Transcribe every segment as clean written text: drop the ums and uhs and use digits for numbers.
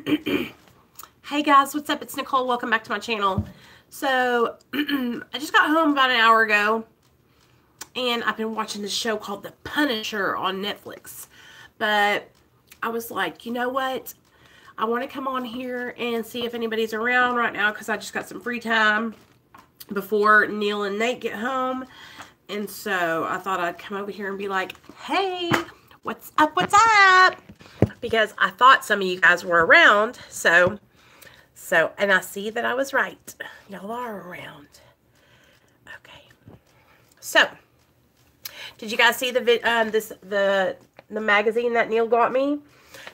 Hey guys, what's up? It's Nicole. Welcome back to my channel. So, I just got home about an hour ago, and I've been watching this show called The Punisher on Netflix. But I was like, you know what? I want to come on here and see if anybody's around right now because I just got some free time before Neil and Nate get home. And so I thought I'd come over here and be like, hey, what's up? What's up? Because I thought some of you guys were around. So, and I see that I was right. Y'all are around. Okay. So, did you guys see the magazine that Neil got me?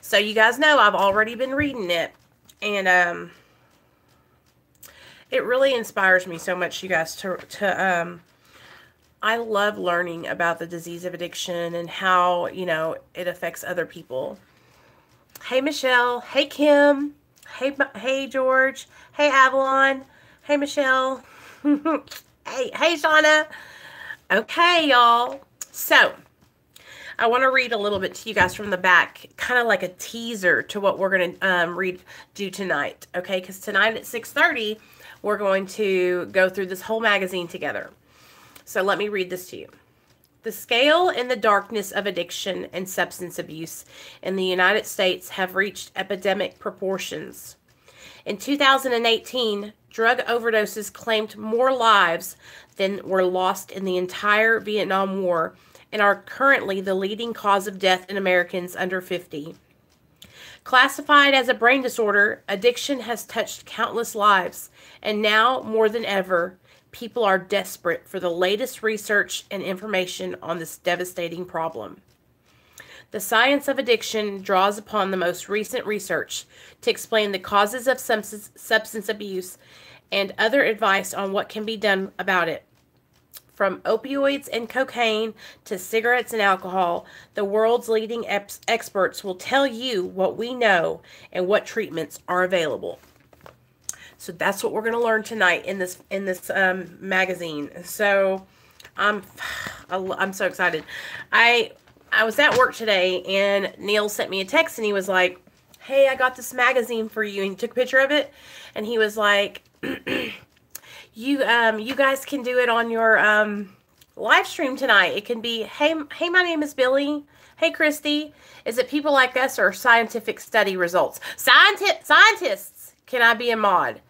So you guys know I've already been reading it, and it really inspires me so much, you guys. I love learning about the disease of addiction and how it affects other people. Hey Michelle. Hey Kim. Hey George. Hey Avalon. Hey Michelle. Hey Shauna. Okay, y'all. So, I want to read a little bit to you guys from the back, kind of like a teaser to what we're going to do tonight, okay? Because tonight at 6:30, we're going to go through this whole magazine together. So let me read this to you. The scale and the darkness of addiction and substance abuse in the United States have reached epidemic proportions. In 2018, drug overdoses claimed more lives than were lost in the entire Vietnam War, and are currently the leading cause of death in Americans under 50. Classified as a brain disorder, addiction has touched countless lives, and now, more than ever, people are desperate for the latest research and information on this devastating problem. The science of addiction draws upon the most recent research to explain the causes of substance abuse and other advice on what can be done about it. From opioids and cocaine to cigarettes and alcohol, the world's leading experts will tell you what we know and what treatments are available. So that's what we're going to learn tonight in this magazine. So I'm so excited. I was at work today, and Neil sent me a text, and he was like, "Hey, I got this magazine for you," and he took a picture of it, and he was like, You guys can do it on your live stream tonight. It can be, hey, my name is Billy. Hey, Christy. Is it people like us or scientific study results? Scientists. Can I be a mod?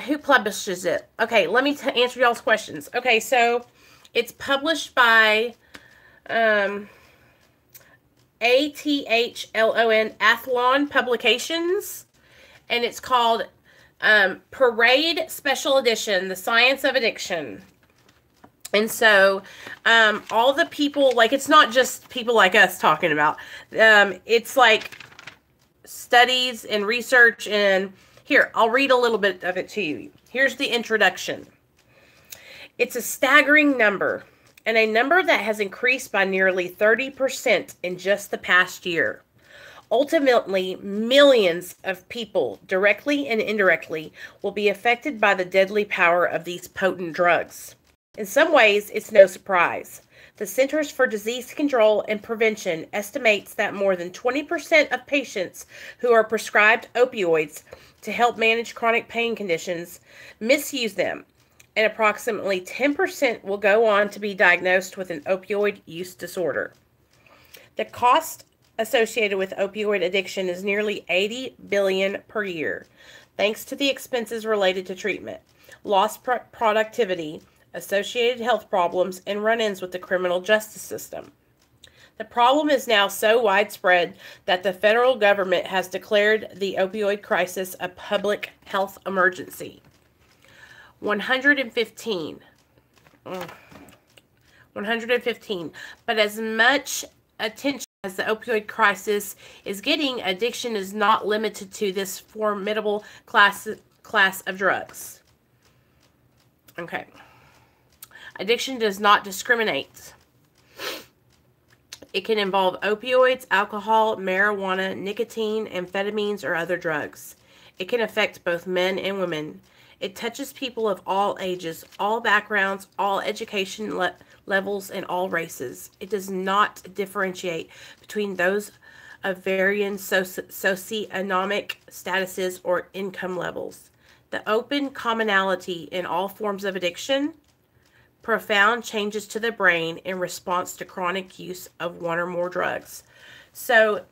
Who publishes it? Okay, let me answer y'all's questions. Okay, so it's published by ATHLON Athlon Publications, and it's called Parade Special Edition, The Science of Addiction. And so, all the people, like, it's not just people like us talking about, it's like studies and research. And here, I'll read a little bit of it to you. Here's the introduction. It's a staggering number, and a number that has increased by nearly 30% in just the past year. Ultimately, millions of people, directly and indirectly, will be affected by the deadly power of these potent drugs. In some ways, it's no surprise. The Centers for Disease Control and Prevention estimates that more than 20% of patients who are prescribed opioids to help manage chronic pain conditions misuse them, and approximately 10% will go on to be diagnosed with an opioid use disorder. The cost associated with opioid addiction is nearly $80 billion per year, thanks to the expenses related to treatment, lost productivity, associated health problems, and run-ins with the criminal justice system. The problem is now so widespread that the federal government has declared the opioid crisis a public health emergency. 115. But as much attention as the opioid crisis is getting, addiction is not limited to this formidable class of drugs. Okay. Addiction does not discriminate. It can involve opioids, alcohol, marijuana, nicotine, amphetamines, or other drugs. It can affect both men and women. It touches people of all ages, all backgrounds, all education levels, and all races. It does not differentiate between those of varying socioeconomic statuses or income levels. The open commonality in all forms of addiction, profound changes to the brain in response to chronic use of one or more drugs. So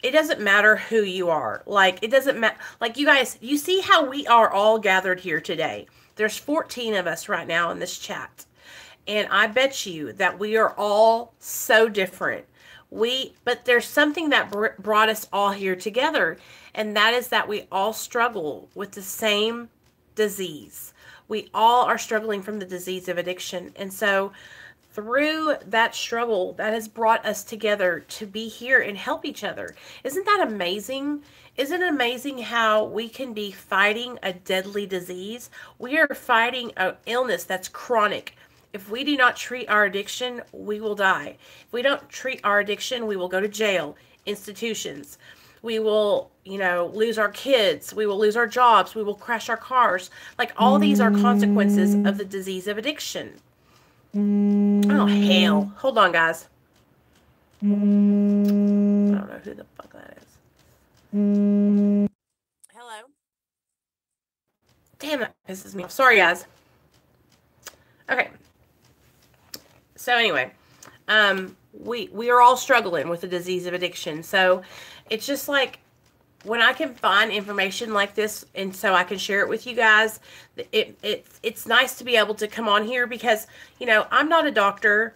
it doesn't matter who you are. Like, it doesn't matter. Like, you guys, you see how we are all gathered here today. There's 14 of us right now in this chat. And I bet you that we are all so different. But there's something that brought us all here together. And that is that we all struggle with the same disease. We all are struggling from the disease of addiction. And so through that struggle, that has brought us together to be here and help each other. Isn't that amazing? Isn't it amazing how we can be fighting a deadly disease? We are fighting an illness that's chronic. If we do not treat our addiction, we will die. If we don't treat our addiction, we will go to jail, institutions. We will, lose our kids. We will lose our jobs. We will crash our cars. Like, all these are consequences of the disease of addiction. Oh, hell. Hold on, guys. I don't know who the fuck that is. Hello? Damn, that pisses me off. Sorry, guys. Okay. So anyway, we are all struggling with the disease of addiction. So it's just like, when I can find information like this and so I can share it with you guys, it's nice to be able to come on here because, I'm not a doctor.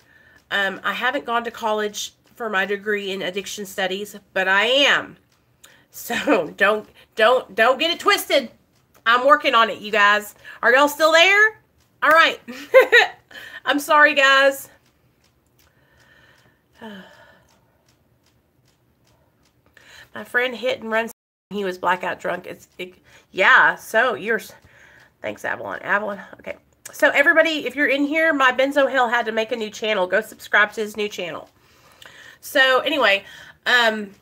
I haven't gone to college for my degree in addiction studies, but I am. So don't get it twisted. I'm working on it, you guys. Are y'all still there? All right. I'm sorry, guys. My friend hit and run. He was blackout drunk. Yeah. So thanks, Avalon. Okay. So everybody, if you're in here, my Benzo Hill had to make a new channel. Go subscribe to his new channel. So anyway, I've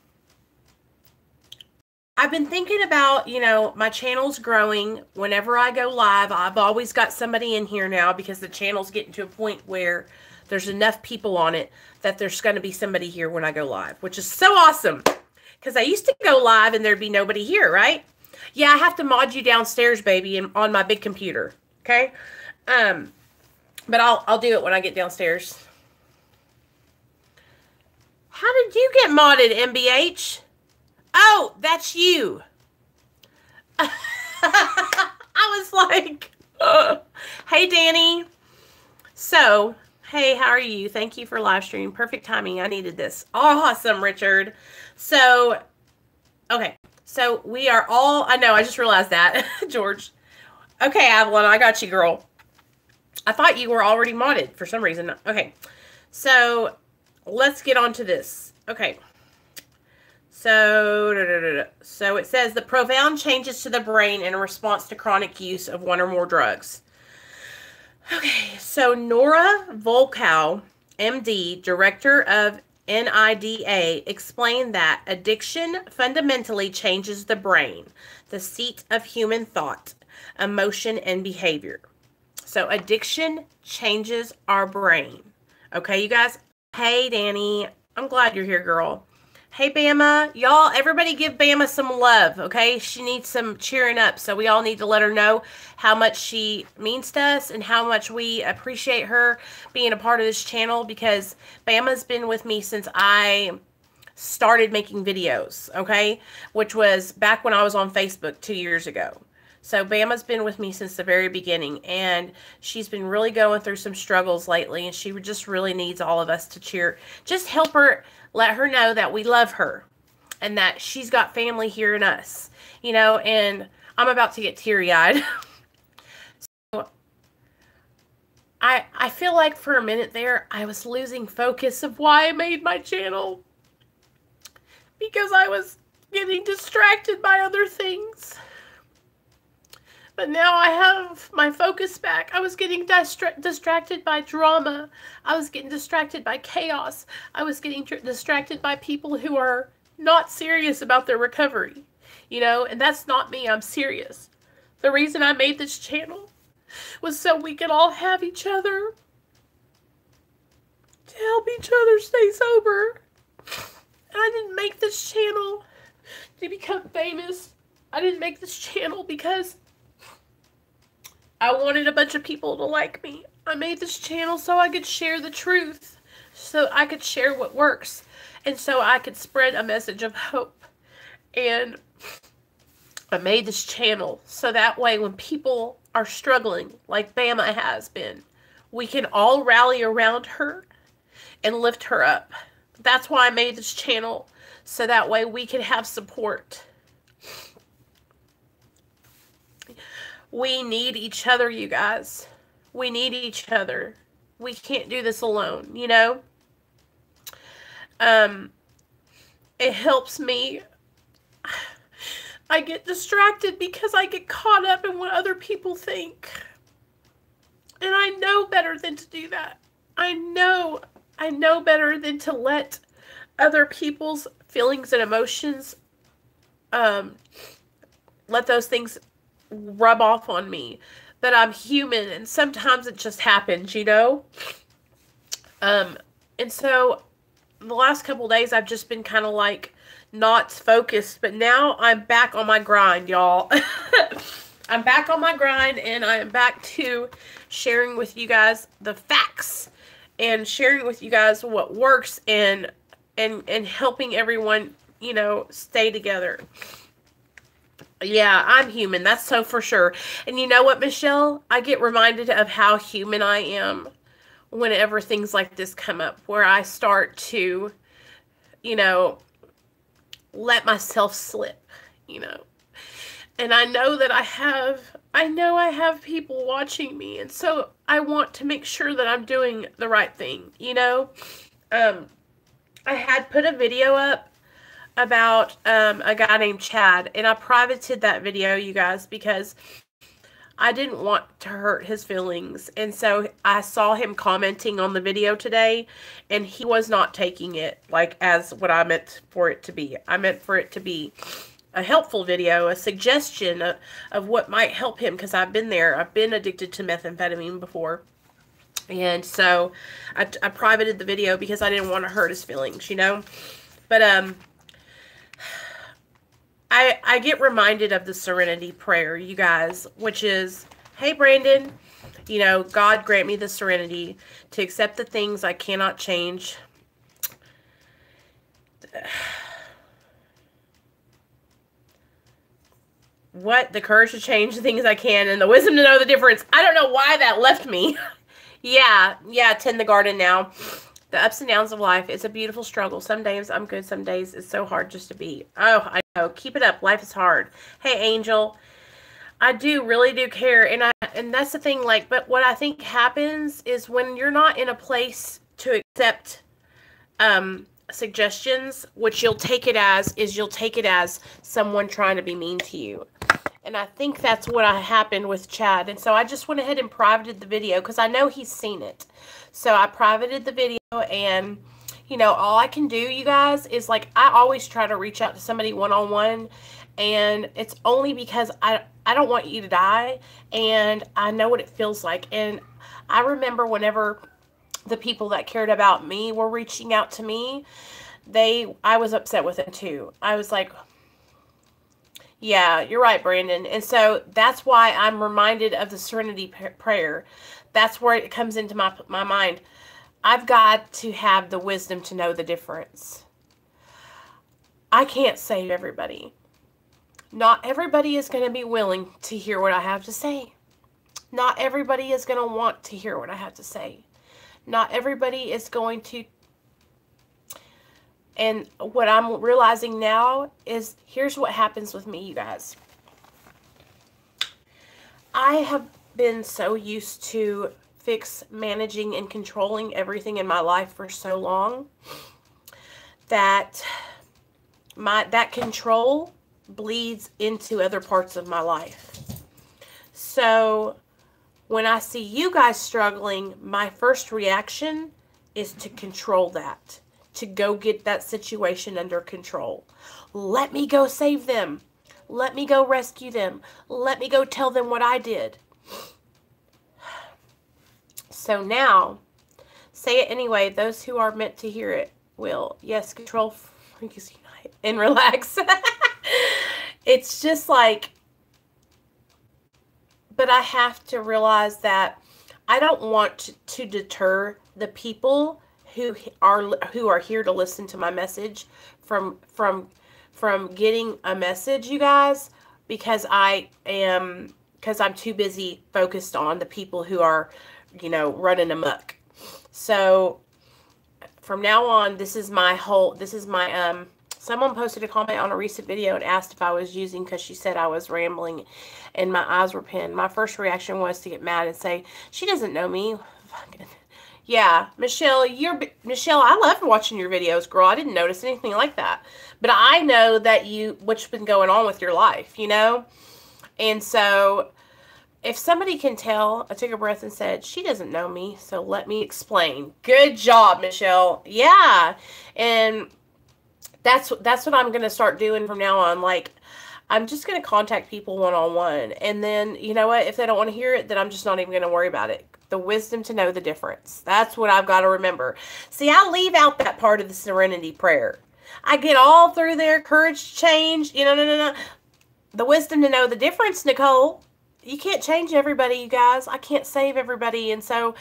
been thinking about, my channel's growing. Whenever I go live, I've always got somebody in here now because the channel's getting to a point where there's enough people on it that there's going to be somebody here when I go live, which is so awesome. Because I used to go live and there'd be nobody here, right? Yeah, I have to mod you downstairs, baby, and on my big computer. Okay? But I'll do it when I get downstairs. How did you get modded, MBH? Oh, that's you. I was like, hey, Danny. So, hey, how are you? Thank you for live stream. Perfect timing. I needed this. Awesome, Richard. So, okay. So, we are all, I know, I just realized that, George. Okay, Avalon, I got you, girl. I thought you were already modded for some reason. Okay. So, let's get on to this. Okay. So, so it says the profound changes to the brain in response to chronic use of one or more drugs. Okay, so Nora Volkow, MD, director of NIDA, explained that addiction fundamentally changes the brain, the seat of human thought, emotion, and behavior. So addiction changes our brain. Okay, you guys? Hey, Danny. I'm glad you're here, girl. Hey, Bama. Y'all, everybody give Bama some love, okay? She needs some cheering up, so we all need to let her know how much she means to us and how much we appreciate her being a part of this channel, because Bama's been with me since I started making videos, okay? Which was back when I was on Facebook 2 years ago. So Bama's been with me since the very beginning, and she's been really going through some struggles lately, and she just really needs all of us to just help her, let her know that we love her and that she's got family here in us, and I'm about to get teary-eyed. So I feel like for a minute there, I was losing focus of why I made my channel, because I was getting distracted by other things. But now I have my focus back. I was getting distracted by drama. I was getting distracted by chaos. I was getting distracted by people who are not serious about their recovery. And that's not me. I'm serious. The reason I made this channel was so we could all have each other to help each other stay sober. And I didn't make this channel to become famous. I didn't make this channel because I wanted a bunch of people to like me. I made this channel so I could share the truth. So I could share what works. And so I could spread a message of hope. And I made this channel so that way when people are struggling, like Bama has been, we can all rally around her and lift her up. That's why I made this channel, so that way we can have support. We need each other, you guys. We need each other. We can't do this alone, you know? It helps me. I get distracted because I get caught up in what other people think. And I know better than to do that. I know better than to let other people's feelings and emotions, let those things rub off on me. That I'm human and sometimes it just happens, you know? And so the last couple days I've just been kind of like not focused, but now I'm back on my grind, y'all. I'm back on my grind, and I am back to sharing with you guys the facts and sharing with you guys what works and helping everyone, you know, stay together. Yeah, I'm human. That's so for sure. And you know what, Michelle? I get reminded of how human I am whenever things like this come up, where I start to, you know, let myself slip, you know. And I know that I have people watching me, and so I want to make sure that I'm doing the right thing, you know. I had put a video up about a guy named Chad, and I privated that video, you guys, because I didn't want to hurt his feelings. And so I saw him commenting on the video today, and he was not taking it like as what I meant for it to be. I meant for it to be a helpful video, a suggestion of what might help him, because I've been there. I've been addicted to methamphetamine before. And so I privated the video because I didn't want to hurt his feelings, you know. But I get reminded of the serenity prayer, you guys, which is, hey, Brandon, you know, God grant me the serenity to accept the things I cannot change. What? The courage to change the things I can and the wisdom to know the difference. I don't know why that left me. Yeah, tend the garden now. The ups and downs of life. It's a beautiful struggle. Some days I'm good. Some days it's so hard just to be. Oh, I know. Keep it up. Life is hard. Hey, Angel. I really do care. And that's the thing. Like, but what I think happens is when you're not in a place to accept suggestions, which you'll take it as someone trying to be mean to you. And I think that's what happened with Chad. And so I just went ahead and privated the video because I know he's seen it. So I privated the video, and, you know, all I can do, you guys, is like I always try to reach out to somebody one-on-one. And it's only because I don't want you to die. And I know what it feels like. And I remember whenever the people that cared about me were reaching out to me, I was upset with them too. I was like, yeah, you're right, Brandon. And so that's why I'm reminded of the serenity prayer. That's where it comes into my mind. I've got to have the wisdom to know the difference. I can't save everybody. Not everybody is going to be willing to hear what I have to say. Not everybody is going to want to hear what I have to say. Not everybody is going to. And what I'm realizing now is, here's what happens with me, you guys. I have been so used to managing and controlling everything in my life for so long that that control bleeds into other parts of my life. So when I see you guys struggling, my first reaction is to control that. To go get that situation under control. Let me go save them. Let me go rescue them. Let me go tell them what I did. So now, say it anyway. Those who are meant to hear it will. Yes, control and relax. It's just like, but I have to realize that I don't want to deter the people who are here to listen to my message from getting a message, you guys, because I'm too busy focused on the people who are, running amok. So from now on, someone posted a comment on a recent video and asked if I was using, because she said I was rambling and my eyes were pinned. My first reaction was to get mad and say, she doesn't know me. Yeah, Michelle, I loved watching your videos, girl. I didn't notice anything like that. But I know that what's been going on with your life, And so if somebody can tell, I took a breath and said, she doesn't know me, so let me explain. Good job, Michelle. Yeah. And that's what I'm going to start doing from now on. Like, I'm just going to contact people one-on-one. And then, you know what? If they don't want to hear it, then I'm just not even going to worry about it. The wisdom to know the difference. That's what I've got to remember. See, I leave out that part of the serenity prayer. I get all through there, courage to change. No. The wisdom to know the difference, Nicole. You can't change everybody, you guys. I can't save everybody. And so,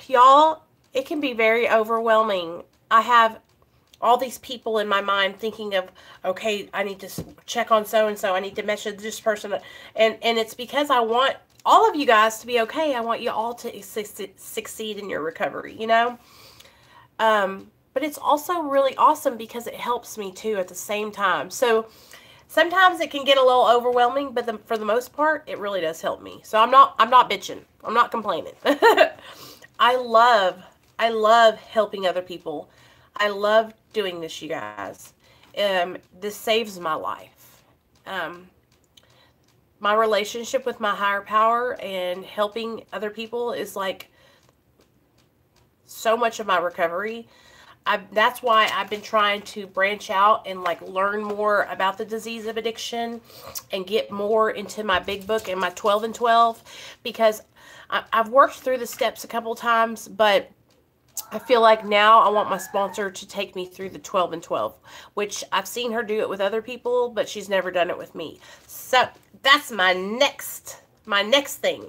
y'all, it can be very overwhelming. I have all these people in my mind thinking of, okay, I need to check on so-and-so. I need to message this person. And it's because I want all of you guys to be okay. I want you all to succeed in your recovery, But it's also really awesome because it helps me too at the same time. So sometimes it can get a little overwhelming, but for the most part, it really does help me. So I'm not bitching. I'm not complaining. I love helping other people. I love doing this, you guys. This saves my life. My relationship with my higher power and helping other people is like so much of my recovery. That's why I've been trying to branch out and like learn more about the disease of addiction and get more into my big book and my 12 and 12, because I've worked through the steps a couple times, but I feel like now I want my sponsor to take me through the 12 and 12, which I've seen her do it with other people, but she's never done it with me. So that's my next thing.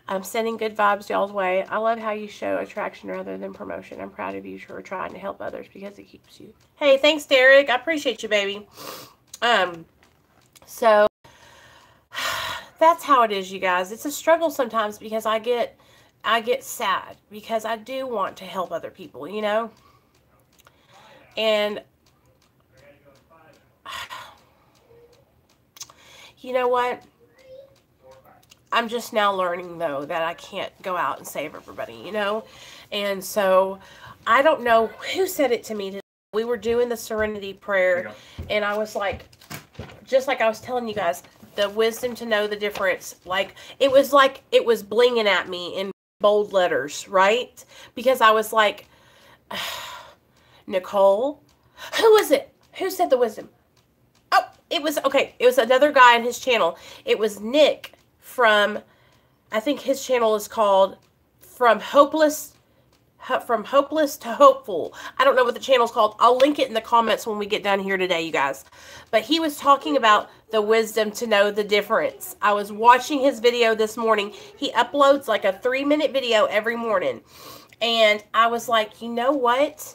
I'm sending good vibes y'all's way. I love how you show attraction rather than promotion. I'm proud of you for trying to help others because it keeps you. Hey, thanks, Derek. I appreciate you, baby. So that's how it is, you guys. It's a struggle sometimes because I get sad because I do want to help other people, And you know what? I'm just now learning, though, that I can't go out and save everybody, And so I don't know who said it to me today. We were doing the serenity prayer, and I was like, just like I was telling you guys, the wisdom to know the difference. Like it was blinging at me in bold letters, right? Because I was like, Nicole, who was it? Who said the wisdom? Oh, it was another guy on his channel. It was Nick from, I think his channel is called From Hopeless to Hopeful. I don't know what the channel's called. I'll link it in the comments when we get done here today, you guys. But he was talking about the wisdom to know the difference. I was watching his video this morning. He uploads like a 3-minute video every morning. And I was like, you know what?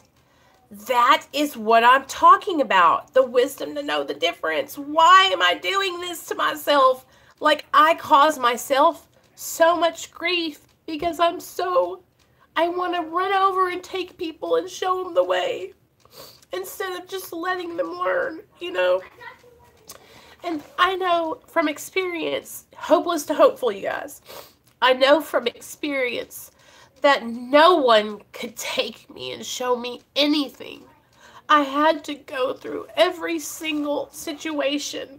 That is what I'm talking about. The wisdom to know the difference. Why am I doing this to myself? Like, I cause myself so much grief because I want to run over and take people and show them the way instead of just letting them learn, And I know from experience, hopeless to hopeful, you guys, I know from experience that no one could take me and show me anything. I had to go through every single situation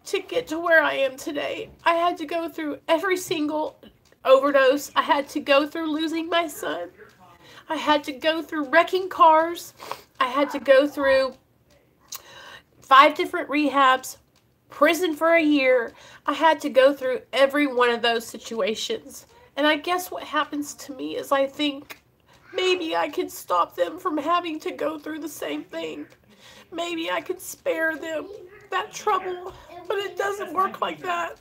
to get to where I am today. I had to go through every single overdose. I had to go through losing my son. I had to go through wrecking cars. I had to go through 5 different rehabs, prison for a year. I had to go through every one of those situations. And I guess what happens to me is I think, maybe I could stop them from having to go through the same thing. Maybe I could spare them that trouble. But it doesn't work like that.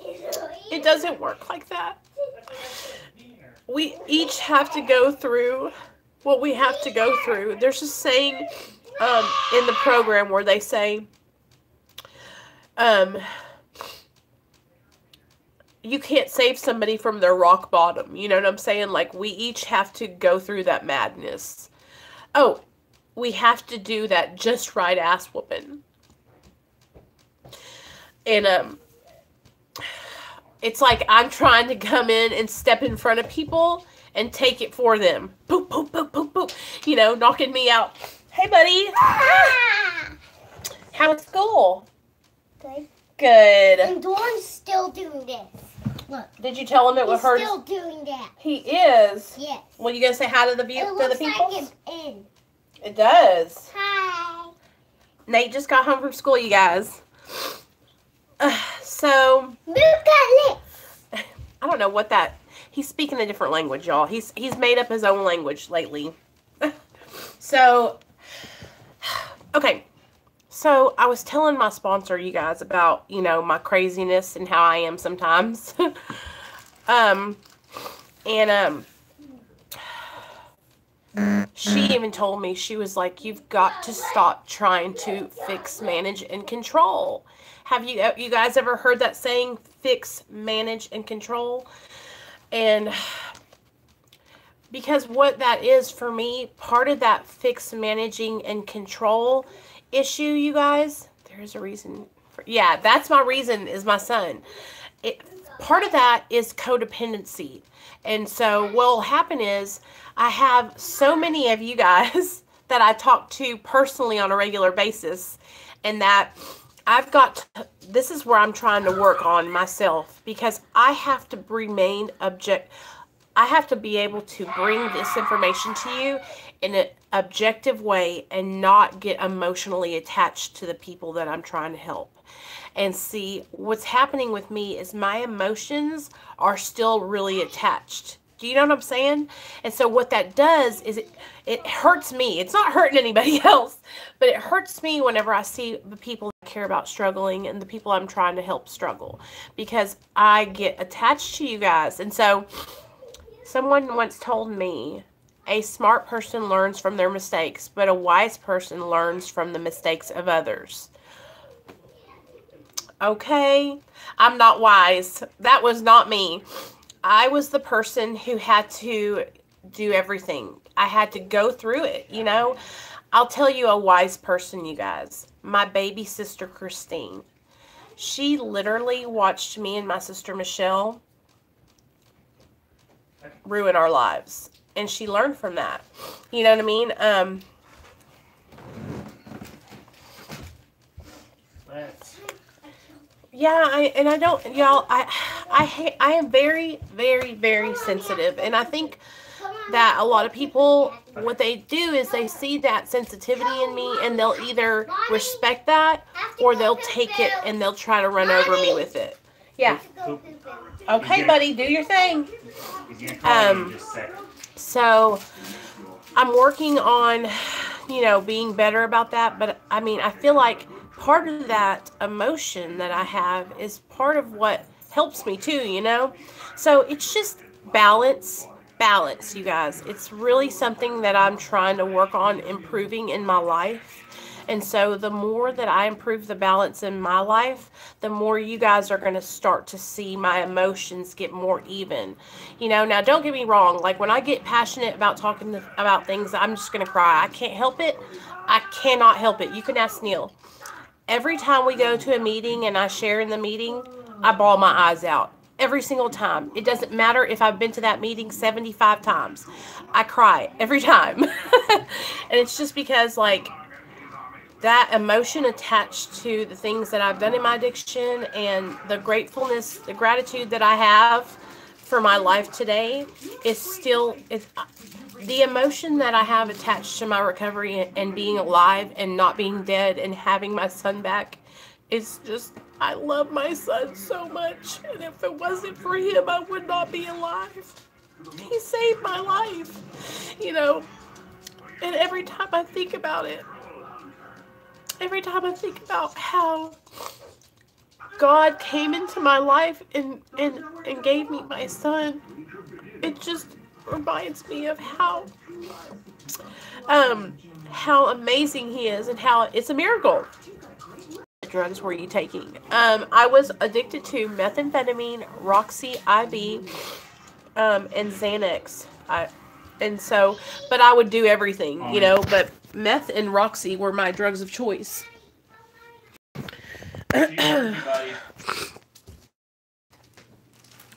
It doesn't work like that. We each have to go through what we have to go through. There's a saying in the program where they say, you can't save somebody from their rock bottom. You know what I'm saying? Like, we each have to go through that madness. Oh, we have to do that just right ass whooping. And it's like I'm trying to come in and step in front of people and take it for them. Poop, poop, poop, poop, poop. You know, knocking me out. Hey, buddy. How's school? Good. Good. And Dorn's still doing this. Look. Did you tell him it was hurt? He's still doing that. He is? Yes. Well, you gonna say hi to the people? It looks like it's in. It does. Hi. Nate just got home from school, you guys. So. Move that lip. I don't know what that. He's speaking a different language, y'all. He's made up his own language lately. So. Okay. So, I was telling my sponsor, you guys, about, you know, my craziness and how I am sometimes. She even told me, she was like, you've got to stop trying to fix, manage, and control. Have you guys ever heard that saying, fix, manage, and control? And because what that is for me, part of that fix, managing, and control issue, you guys, there's a reason for, yeah, that's my reason, is my son. Part of that is codependency. And so what'll happen is I have so many of you guys that I talk to personally on a regular basis, and that I've got to, this is where I'm trying to work on myself, because I have to remain I have to be able to bring this information to you in an objective way and not get emotionally attached to the people that I'm trying to help. And see, what's happening with me is my emotions are still really attached. Do you know what I'm saying? And so what that does is it hurts me. It's not hurting anybody else, but it hurts me whenever I see the people I care about struggling and the people I'm trying to help struggle, because I get attached to you guys. And so someone once told me, a smart person learns from their mistakes, but a wise person learns from the mistakes of others. Okay, I'm not wise. That was not me. I was the person who had to do everything. I had to go through it, you know. I'll tell you a wise person, you guys. My baby sister, Christine. She literally watched me and my sister, Michelle, ruin our lives. And she learned from that. You know what I mean? Yeah, I am very, very, very sensitive. And I think that a lot of people, what they do is they see that sensitivity in me, and they'll either respect that or they'll take it and they'll try to run over me with it. Yeah. Okay, buddy, do your thing. So I'm working on, you know, being better about that. But I mean, I feel like part of that emotion that I have is part of what helps me too, you know? So it's just balance, you guys. It's really something that I'm trying to work on improving in my life. And so the more that I improve the balance in my life, the more you guys are going to start to see my emotions get more even. You know, now don't get me wrong. Like, when I get passionate about talking about things, I'm just going to cry. I can't help it. I cannot help it. You can ask Neil. Every time we go to a meeting and I share in the meeting, I bawl my eyes out. Every single time. It doesn't matter if I've been to that meeting 75 times. I cry every time. And it's just because, like, that emotion attached to the things that I've done in my addiction and the gratefulness, the gratitude that I have for my life today is still, the emotion that I have attached to my recovery and being alive and not being dead and having my son back is just, I love my son so much. And if it wasn't for him, I would not be alive. He saved my life, you know. And every time I think about it, every time I think about how God came into my life and gave me my son, it just reminds me of how amazing he is and how it's a miracle. What drugs were you taking? I was addicted to methamphetamine, Roxy IV, and Xanax. But I would do everything, you know, but meth and Roxy were my drugs of choice.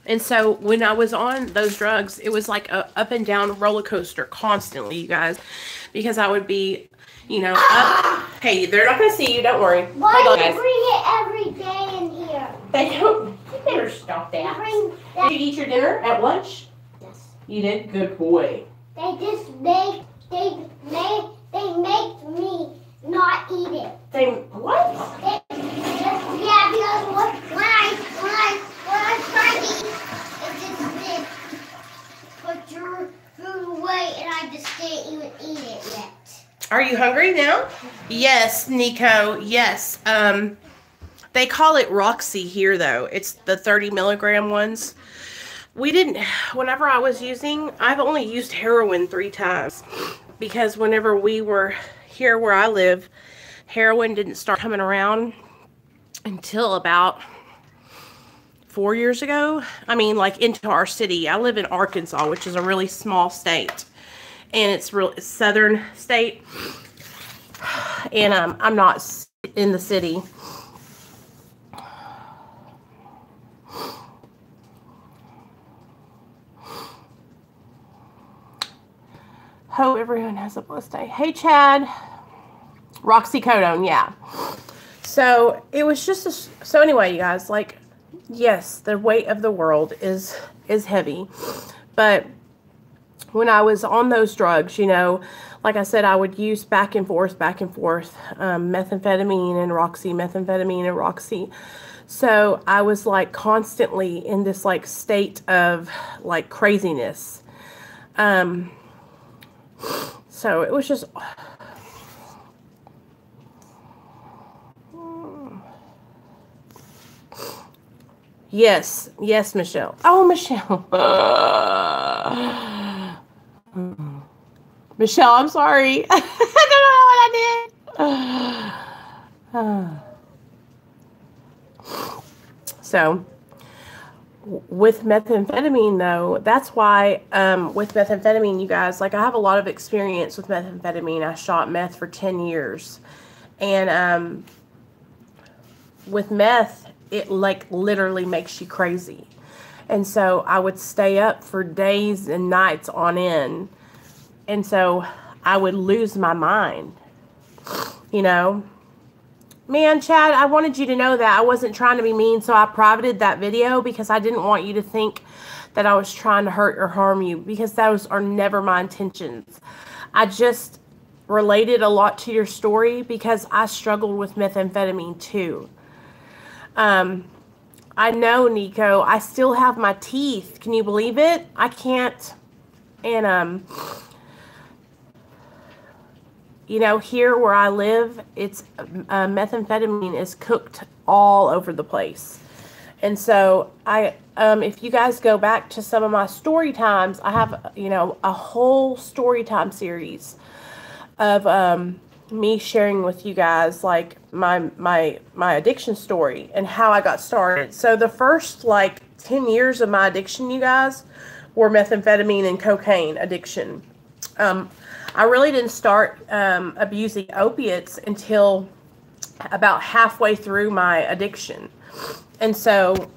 And so when I was on those drugs, it was like a up and down roller coaster constantly, you guys, because I would be, you know, up. Hey, they're not going to see you. Don't worry. Why do you bring it every day in here? They don't. You better stop that. Did you eat your dinner at lunch? Yes. You did? Good boy. They just make me not eat it. They what? Yeah, because when I try to eat, it just put your food away, and I just didn't even eat it yet. Are you hungry now? Yes, Nico. Yes. They call it Roxy here, though. It's the 30 milligram ones. We didn't. Whenever I was using, I've only used heroin 3 times because whenever we were here where I live, heroin didn't start coming around until about 4 years ago. I mean, like into our city. I live in Arkansas, which is a really small state, and it's real southern state. And I'm not in the city. Hope everyone has a blessed day. Hey, Chad. Roxycodone, yeah. So it was just so anyway, you guys, like, yes, the weight of the world is heavy, but when I was on those drugs, you know, like I said, I would use back and forth, methamphetamine and Roxy. So I was like constantly in this like state of like craziness. So it was just. Yes, Michelle. Oh, Michelle. Michelle, I'm sorry. I don't know what I did. So, with methamphetamine, though, that's why, with methamphetamine, you guys, like, I have a lot of experience with methamphetamine. I shot meth for 10 years. And, with meth, it, like, literally makes you crazy. And so I would stay up for days and nights on end. And so I would lose my mind, you know. Man, Chad, I wanted you to know that I wasn't trying to be mean, so I privated that video because I didn't want you to think that I was trying to hurt or harm you, because those are never my intentions. I just related a lot to your story because I struggled with methamphetamine too. I know, Nico, I still have my teeth. Can you believe it? I can't. And, you know, here where I live, it's methamphetamine is cooked all over the place. And so if you guys go back to some of my story times, I have, you know, a whole story time series of me sharing with you guys like my addiction story and how I got started. So the first like 10 years of my addiction, you guys, were methamphetamine and cocaine addiction. I really didn't start abusing opiates until about halfway through my addiction. And so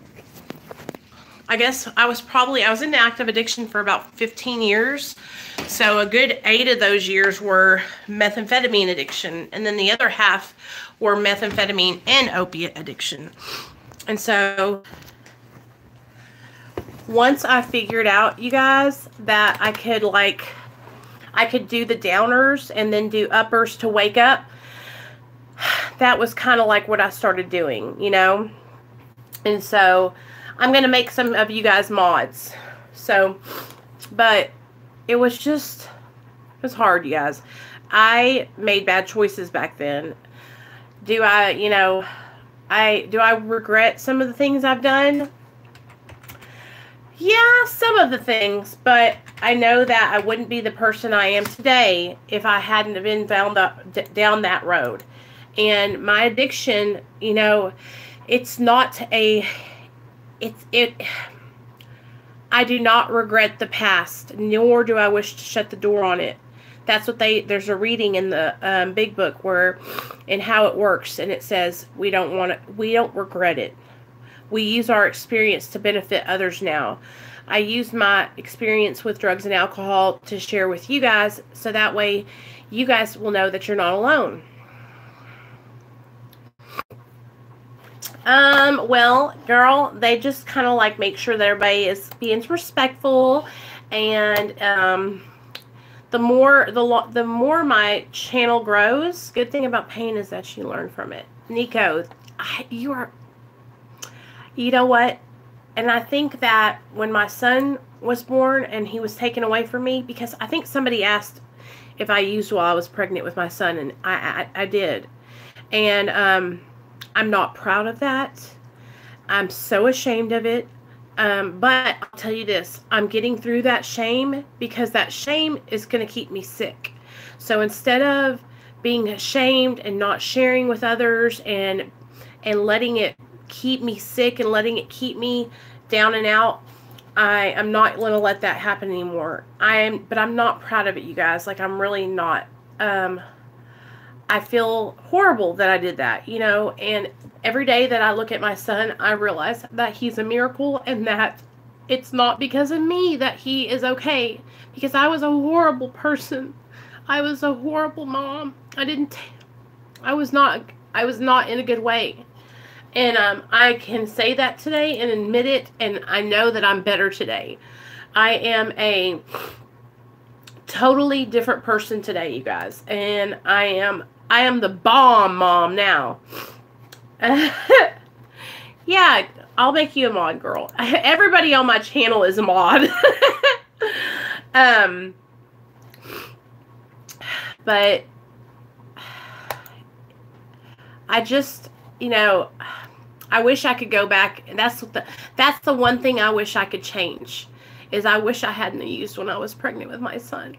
I guess I was in active addiction for about 15 years. So a good 8 of those years were methamphetamine addiction. And then the other half were methamphetamine and opiate addiction. And so once I figured out, you guys, that I could do the downers and then do uppers to wake up, that was kind of like what I started doing, you know. And so I'm going to make some of you guys mods. So But it was hard, you guys. I made bad choices back then. Do I, do I regret some of the things I've done? Yeah, some of the things, but I know that I wouldn't be the person I am today if I hadn't been down that road. And my addiction, it's not I do not regret the past, nor do I wish to shut the door on it. That's what there's a reading in the big book and how it works, and it says we don't regret it. We use our experience to benefit others now. I use my experience with drugs and alcohol to share with you guys, so that way you guys will know that you're not alone. Well, girl, they just kind of like make sure that everybody is being respectful, and the more my channel grows, good thing about pain is that you learn from it. Nico, you know what? And I think that when my son was born and he was taken away from me, because I think somebody asked if I used while I was pregnant with my son, and I did. And I'm not proud of that. I'm so ashamed of it. But I'll tell you this, I'm getting through that shame, because that shame is going to keep me sick. So instead of being ashamed and not sharing with others and letting it keep me sick and letting it keep me down and out, I am not going to let that happen anymore. But I'm not proud of it, you guys. Like, I'm really not. I feel horrible that I did that, and every day that I look at my son, I realize that he's a miracle, and that it's not because of me that he is okay, because I was a horrible person. I was a horrible mom. I was not in a good way. And I can say that today and admit it, and I know that I'm better today. I am a totally different person today, you guys. And I am the bomb mom now. Yeah, I'll make you a mod, girl. Everybody on my channel is a mod. But I just, I wish I could go back, and that's the one thing I wish I could change, is I wish I hadn't used when I was pregnant with my son.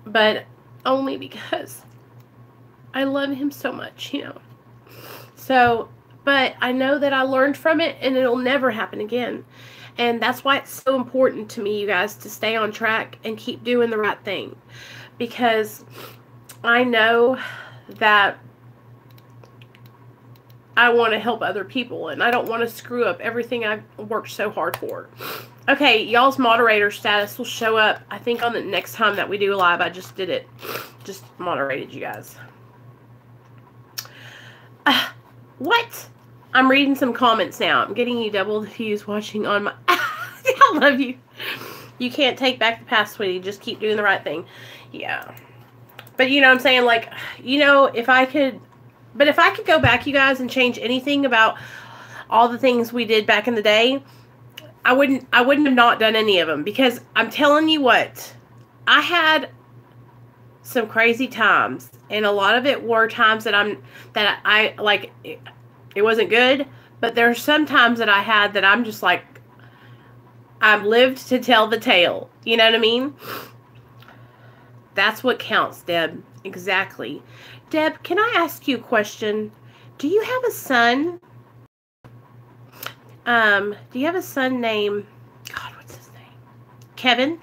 But only because I love him so much, So, but I know that I learned from it, and it'll never happen again. And that's why it's so important to me, you guys, to stay on track and keep doing the right thing. Because I know that I want to help other people, and I don't want to screw up everything I've worked so hard for. Okay, y'all's moderator status will show up, I think, on the next time that we do live. I just did it. Just moderated you guys. What? I'm reading some comments now. I'm getting you double the views watching on my... I love you. You can't take back the past, sweetie. Just keep doing the right thing. Yeah. But you know what I'm saying? Like, if I could... But if I could go back, you guys, and change anything about all the things we did back in the day, I wouldn't have not done any of them. Because I'm telling you what, I had some crazy times, and a lot of it were times that I like, it wasn't good, but there's some times that I had that I'm just like, I've lived to tell the tale. You know what I mean? That's what counts, Deb. Exactly. Deb, can I ask you a question? Do you have a son? Do you have a son named, God, what's his name? Kevin?